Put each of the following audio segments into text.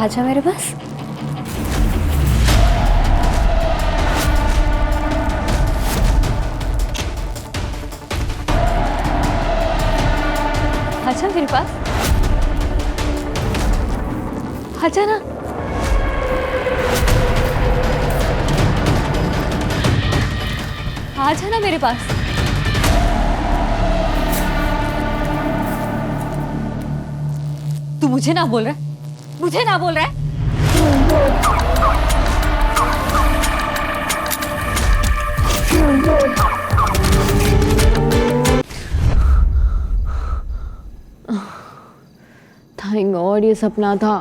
आजा मेरे पास। आजा मेरे पास, आजा ना। आजा ना मेरे पास। तू मुझे ना बोल रहा है, मुझे ना बोल रहा है। थैंक गॉड ये सपना था।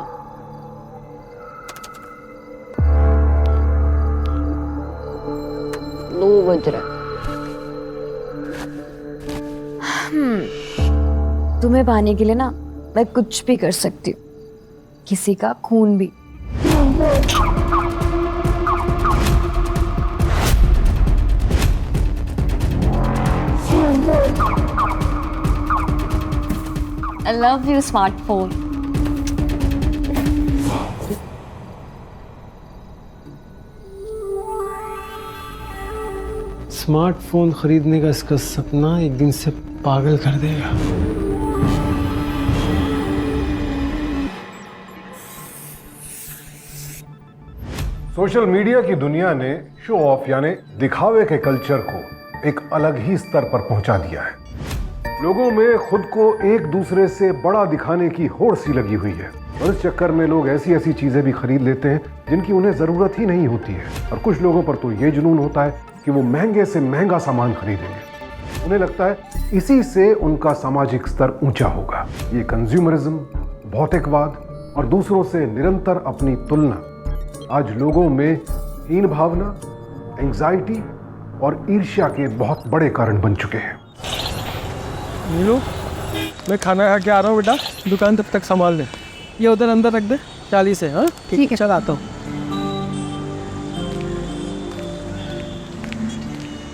9 बज रहे। तुम्हें पाने के लिए ना मैं कुछ भी कर सकती हूँ, किसी का खून भी। I love you, smartphone. Smartphone खरीदने का इसका सपना एक दिन से पागल कर देगा। सोशल मीडिया की दुनिया ने शो ऑफ यानी दिखावे के कल्चर को एक अलग ही स्तर पर पहुंचा दिया है। लोगों में खुद को एक दूसरे से बड़ा दिखाने की होड़ सी लगी हुई है और इस चक्कर में लोग ऐसी ऐसी चीजें भी खरीद लेते हैं जिनकी उन्हें जरूरत ही नहीं होती है। और कुछ लोगों पर तो ये जुनून होता है कि वो महंगे से महंगा सामान खरीदेंगे। उन्हें लगता है इसी से उनका सामाजिक स्तर ऊंचा होगा। ये कंज्यूमरिज्म, भौतिकवाद और दूसरों से निरंतर अपनी तुलना आज लोगों में हीन भावना, एंजाइटी और ईर्ष्या के बहुत बड़े कारण बन चुके हैं। नीलू, मैं खाना खा के आ रहा हूँ बेटा, दुकान तब तक संभाल दे। ये उधर अंदर रख दे 40 है। हाँ ठीक है, चल आता हूँ।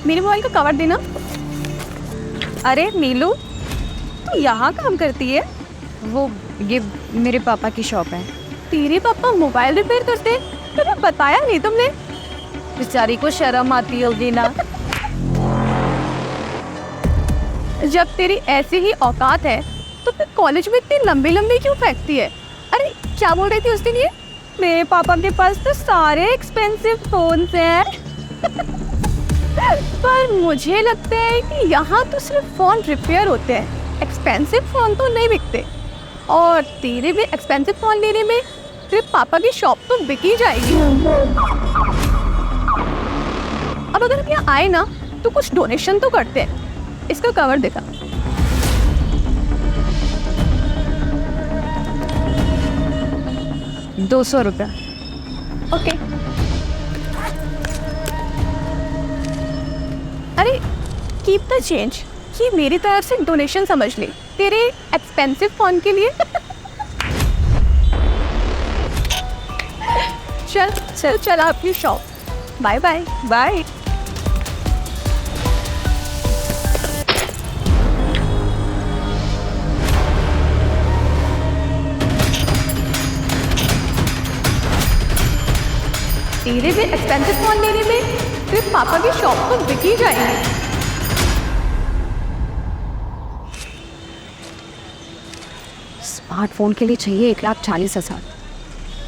मेरे मोबाइल का कवर देना। अरे नीलू, तू यहाँ काम करती है? वो ये मेरे पापा की शॉप है। तेरे पापा मोबाइल रिपेयर करते हैं? तुमने बताया नहीं तुमने? बेचारी को शर्म आती होगी ना। जब तेरी ऐसी ही औकात है तो फिर कॉलेज में इतनी लंबी लंबी क्यों फेंकती है? अरे क्या बोल रही थी उस दिन ये? मेरे पापा के पास तो सारे एक्सपेंसिव फोन्स हैं। पर मुझे लगता है कि यहाँ तो सिर्फ फ़ोन रिपेयर होते हैं, एक्सपेंसिव फ़ोन तो नहीं बिकते। और तेरे भी एक्सपेंसिव फ़ोन लेने में तेरे पापा की शॉप तो बिक ही जाएगी। अब अगर हम यहाँ आए ना तो कुछ डोनेशन तो करते हैं। इसका कवर देखा। ₹200। ओके। अरे कीप द चेंज। ये मेरी तरफ से डोनेशन समझ ले तेरे एक्सपेंसिव फोन के लिए। चल चल चला अपनी शॉप। Bye bye bye. तेरे भी एक्सपेंसिव फोन लेने में फिर पापा की शॉप तो बिक ही जाएगी। स्मार्टफोन के लिए चाहिए 1,40,000।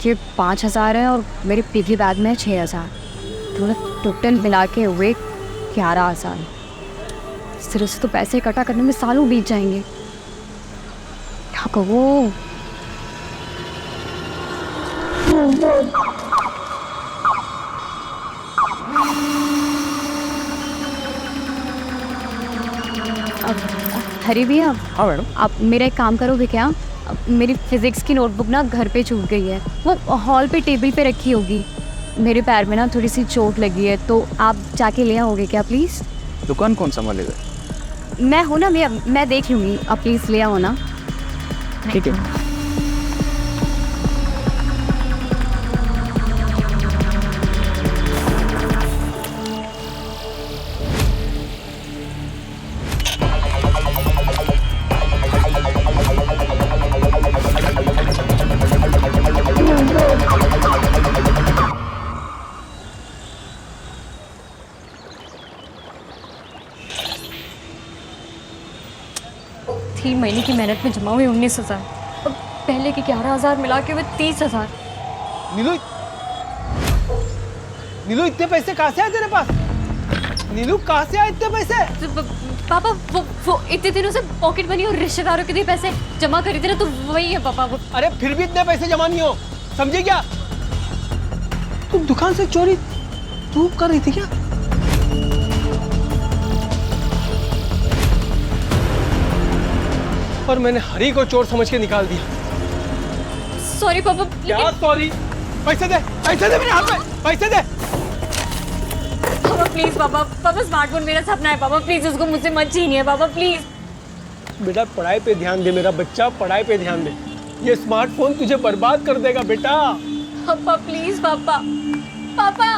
ये 5,000 है और मेरे पिगी बैग में 6,000। तो टोटल मिला के हुए 11,000। सिर्फ से तो पैसे इकट्ठा करने में सालों बीत जाएंगे। क्या करूँ? हरी भैया, हाँ मैडम। आप मेरा एक काम करोगे क्या? मेरी फिज़िक्स की नोटबुक ना घर पे छूट गई है। वो हॉल पे टेबल पे रखी होगी। मेरे पैर में ना थोड़ी सी चोट लगी है, तो आप जाके ले आओगे क्या प्लीज़? दुकान कौन संभालेगा? मैं हूँ ना भैया, मैं देख लूँगी। आप प्लीज़ ले आओ ना। ठीक है। 3 महीने की मेहनत में जमा हुए 19,000 और पहले के 11,000 मिला के हुए 30,000। नीलू, नीलू इतने पैसे कहाँ से आए तेरे पास? नीलू कहाँ से आए इतने पैसे? पापा वो इतने दिनों से पॉकेट मनी और रिश्तेदारों के लिए पैसे जमा करी थी ना, तो वही है पापा वो। अरे फिर भी इतने पैसे जमा नहीं हो, समझे क्या? तू दुकान से चोरी तू कर रही थी क्या? और मैंने हरी को चोर समझ के निकाल दिया। सॉरी पापा। क्या सॉरी? पैसे दे, पैसे दे मेरे हाथ में, पैसे दे। पापा प्लीज पापा, पापा स्मार्टफोन मेरा सपना है पापा, प्लीज उसको मुझसे मत छीनिए पापा प्लीज। बेटा पढ़ाई पे ध्यान दे मेरा बच्चा, पढ़ाई पे ध्यान दे। ये स्मार्टफोन तुझे बर्बाद कर देगा बेटा। पापा प्लीज पापा, पापा।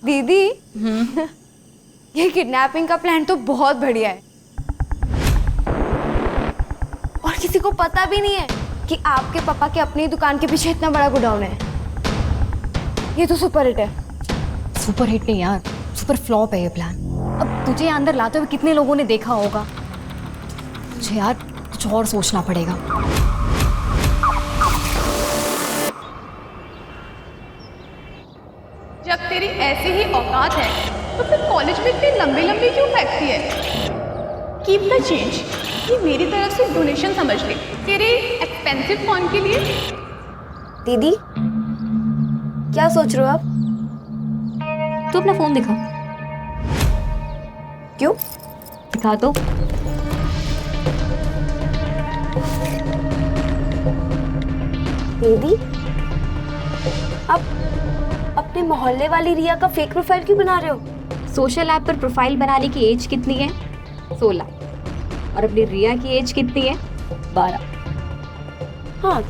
दीदी ये किडनैपिंग का प्लान तो बहुत बढ़िया है और किसी को पता भी नहीं है कि आपके पापा के अपनी दुकान के पीछे इतना बड़ा गोडाउन है। ये तो सुपर हिट है। सुपर हिट नहीं यार, सुपर फ्लॉप है ये प्लान। अब तुझे यहाँ अंदर लाते हुए कितने लोगों ने देखा होगा, मुझे यार कुछ और सोचना पड़ेगा। जब तेरी ऐसी ही औकात है तो फिर कॉलेज में इतनी लंबी लंबी क्यों फेंकती है? कीप द चेंज, ये मेरी तरफ से डोनेशन समझ ले तेरे एक्सपेंसिव फोन के लिए। दीदी क्या सोच रहे हो आप? तू अपना फोन दिखा। क्यों? दिखा दो। दीदी आप अपने मोहल्ले वाली रिया का फेक प्रोफाइल क्यों बना रहे हो? सोशल ऐप पर प्रोफाइल बनाने की एज कितनी है? 16। और अपनी रिया की एज कितनी है? 12। हाँ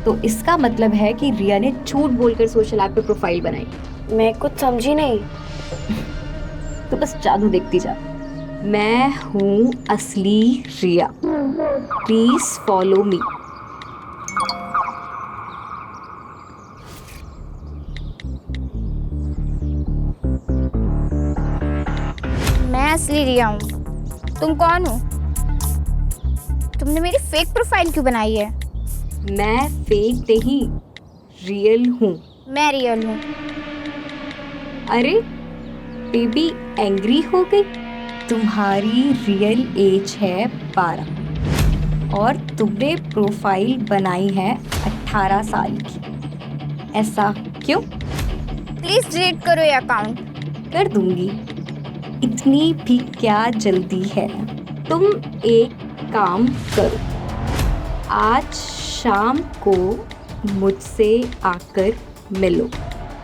तो इसका मतलब है कि रिया ने झूठ बोलकर सोशल ऐप पर प्रोफाइल बनाई। मैं कुछ समझी नहीं। तो बस जादू देखती जा। मैं हूँ असली रिया, प्लीज फॉलो मी। मैं असली रिया हूँ। तुम कौन हो? तुमने मेरी फेक प्रोफाइल क्यों बनाई है? मैं फेक नहीं, रियल हूँ। मैं रियल हूँ। अरे बेबी एंग्री हो गई? तुम्हारी रियल एज है 12 और तुमने प्रोफाइल बनाई है 18 साल की। ऐसा क्यों? प्लीज डिलीट करो ये अकाउंट। कर दूंगी, इतनी भी क्या जल्दी है। तुम एक काम करो, आज शाम को मुझसे आकर मिलो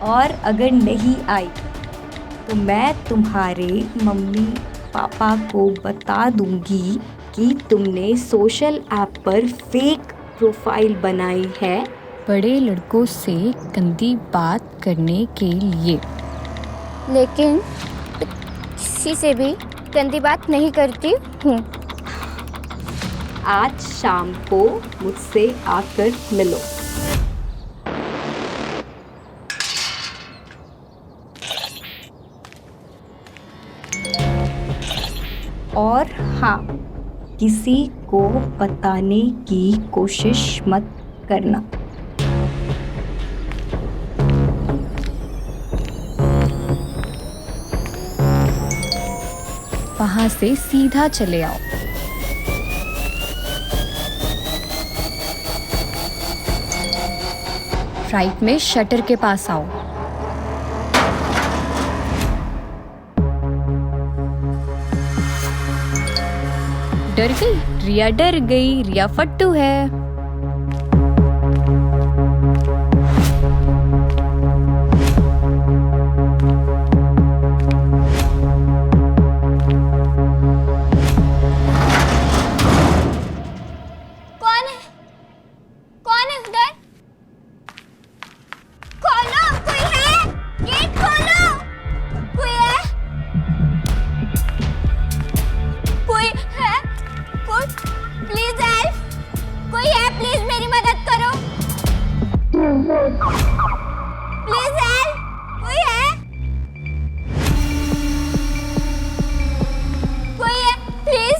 और अगर नहीं आई तो मैं तुम्हारे मम्मी पापा को बता दूंगी कि तुमने सोशल ऐप पर फेक प्रोफाइल बनाई है बड़े लड़कों से गंदी बात करने के लिए। लेकिन किसी से भी गंदी बात नहीं करती हूँ। आज शाम को मुझसे आकर मिलो। और हाँ, किसी को बताने की कोशिश मत करना। वहां से सीधा चले आओ। राइट में शटर के पास आओ। डर गई रिया, डर गई रिया, फट्टू है। कौन है? कौन है उधर? खोलो, कोई है? गेट खोलो। कोई है? कोई है? कोई प्लीज हेल्प। कोई है? प्लीज मेरी मदद करो। Please help. कोई है? कोई है? प्लीज।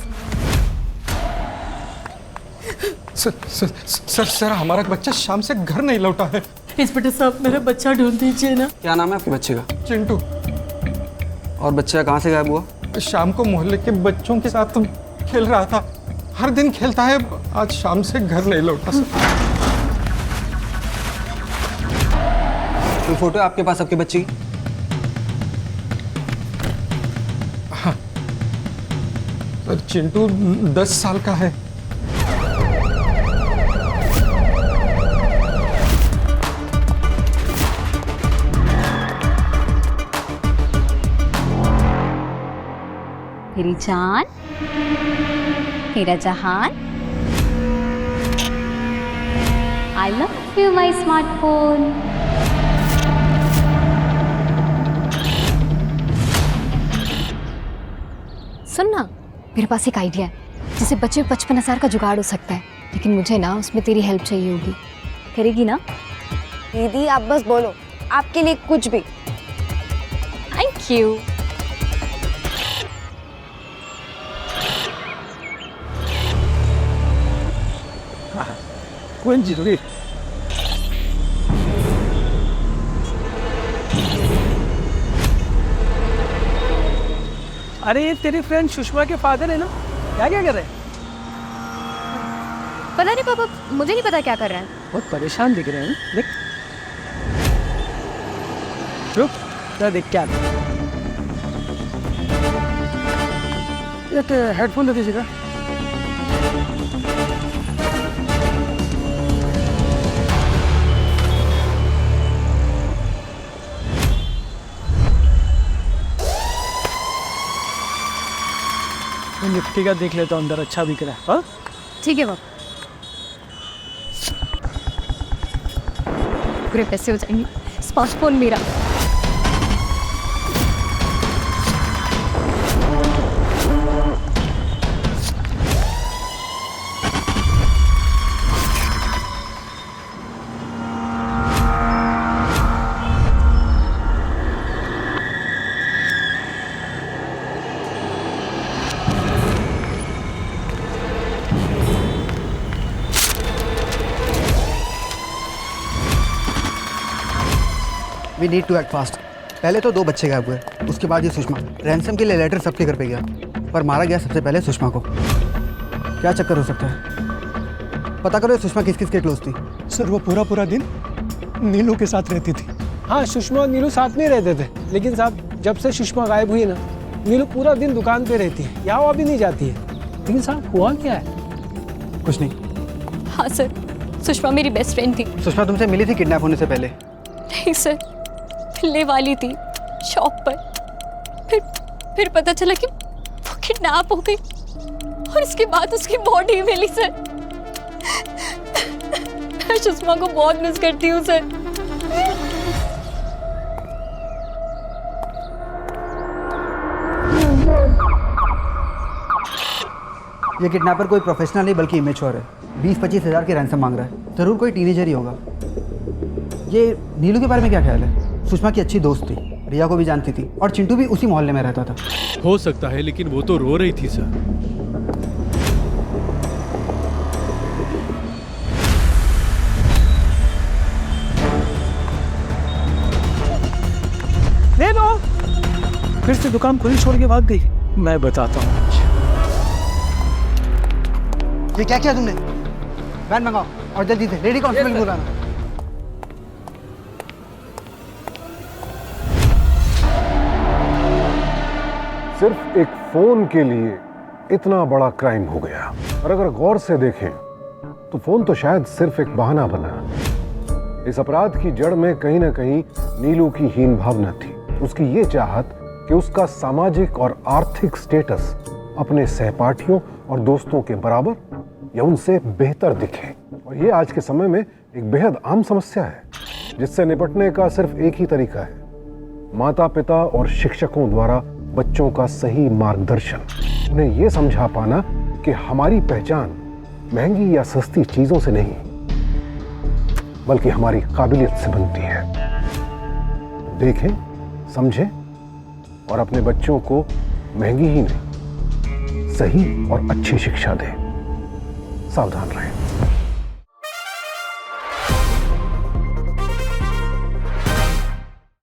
सर हमारा बच्चा शाम से घर नहीं लौटा है। इंस्पेक्टर साहब, मेरा बच्चा ढूंढ दीजिए ना। क्या नाम है आपके बच्चे का? चिंटू। और बच्चा कहाँ से गायब हुआ? शाम को मोहल्ले के बच्चों के साथ खेल रहा था। हर दिन खेलता है, आज शाम से घर नहीं लौटा सर। कोई फोटो है आपके पास आपके बच्चे की? सर चिंटू 10 साल का है। मेरी जान, मेरा जहान, I love you my smartphone. सुन ना, मेरे पास एक आइडिया है जिससे बच्चे 55,000 का जुगाड़ हो सकता है, लेकिन मुझे ना उसमें तेरी हेल्प चाहिए होगी। करेगी ना? दीदी आप बस बोलो, आपके लिए कुछ भी। Thank you. कौन जरूरी? अरे ये तेरी फ्रेंड सुषमा के फादर है ना? क्या क्या कर रहे हैं? पता नहीं पापा, मुझे नहीं पता क्या कर रहे हैं। बहुत परेशान दिख रहे हैं। देख, रुक, जरा देख क्या। एक हेडफोन दे दीजिएगा। निफ्टी का देख लेता हूँ, अंदर अच्छा बिक रहा है। हाँ ठीक है पापा, पूरे पैसे हो जाएंगे। स्मार्टफोन मेरा। We need to act fast. पहले तो 2 बच्चे गायब हुए, उसके बाद ये सुषमा। रैंसम के लिए लेटर सबके घर पे गया, पर मारा गया सबसे पहले सुषमा को। क्या चक्कर हो सकता है? पता करो सुषमा किस किस के क्लोज थी। सर वो पूरा दिन नीलू के साथ रहती थी। हाँ, सुषमा और नीलू साथ में रहते थे, लेकिन साहब जब से सुषमा गायब हुई ना, नीलू पूरा दिन दुकान पे रहती है, यहाँ वहाँ भी नहीं जाती है। लेकिन साहब हुआ क्या है? कुछ नहीं। हाँ सर, सुषमा मेरी बेस्ट फ्रेंड थी। सुषमा तुमसे मिली थी किडनैप होने से पहले? नहीं सर, मिलने वाली थी शॉप पर, फिर पता चला कि वो किडनैप हो गई और उसके बाद उसकी बॉडी मिली सर। मैं सुषमा को बहुत मिस करती हूँ सर। ये किडनैपर कोई प्रोफेशनल नहीं बल्कि इमेच्योर है। 20-25 हज़ार की रैंसम मांग रहा है। जरूर कोई टीनेजर ही होगा। ये नीलू के बारे में क्या ख्याल है? सुषमा की अच्छी दोस्त थी, रिया को भी जानती थी और चिंटू भी उसी मोहल्ले में रहता था। हो सकता है, लेकिन वो तो रो रही थी सर। दे दो। फिर से दुकान खुली छोड़ के भाग गई। मैं बताता हूँ। ये क्या किया तुमने? वैन मंगाओ और जल्दी से लेडी कांस्टेबल बुलाना। सिर्फ एक फोन के लिए इतना बड़ा क्राइम हो गया। और अगर गौर से देखें तो फोन तो शायद सिर्फ एक बहाना बना। इस अपराध की जड़ में कहीं ना कहीं नीलू की हीन भावना थी। उसकी ये चाहत कि उसका सामाजिक और आर्थिक स्टेटस अपने सहपाठियों और दोस्तों के बराबर या उनसे बेहतर दिखे। और ये आज के समय में एक बेहद आम समस्या है, जिससे निपटने का सिर्फ एक ही तरीका है, माता पिता और शिक्षकों द्वारा बच्चों का सही मार्गदर्शन। उन्हें यह समझा पाना कि हमारी पहचान महंगी या सस्ती चीजों से नहीं, बल्कि हमारी काबिलियत से बनती है। देखें, समझें और अपने बच्चों को महंगी ही नहीं, सही और अच्छी शिक्षा दें। सावधान रहें।